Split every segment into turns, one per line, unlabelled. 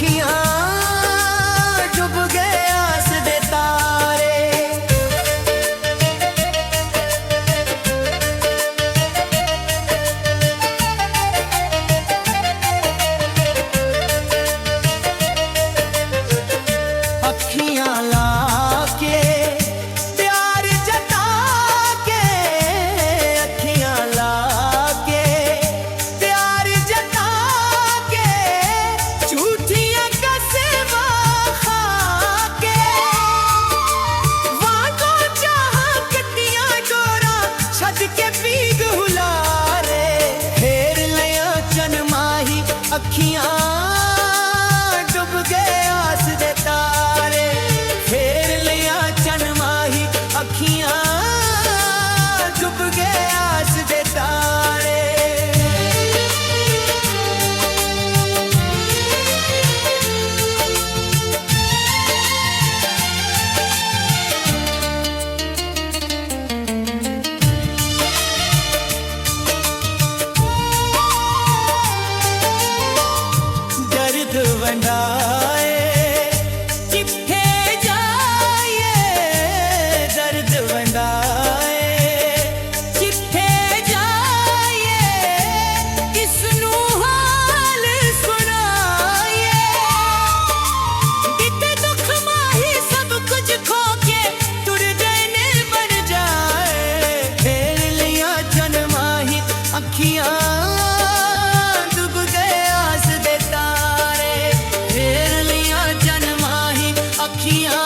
अखियां डूब गए आस दे तारे। अखियां लाके प्यार जता के, अखियां लाके प्यार जता के, झूठियां कसमां खाके, वांगो चाह कटियां डोरा छद के पीग हुलारे। फेर लिया चन माही अखियां डूब गए आस दे तारे। फेर लिया चन माही अखियां डूब गए आस दे तारे। दर्द वंडाए जिथे जाए, दर्द वंडाए जिथे जाए, किसनू हाल सुनाए। किते दुख माही सब कुछ खो के तुर देने बन जाए। फेर लिया चन माही अखियां डूब गए आस दे तारे। फेर लिया चन माही अखियां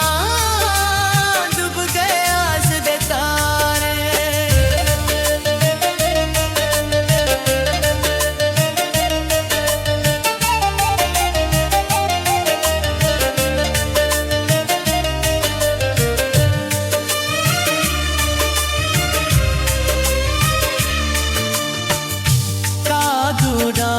डूब गए आस दे तारे। कागुड़ा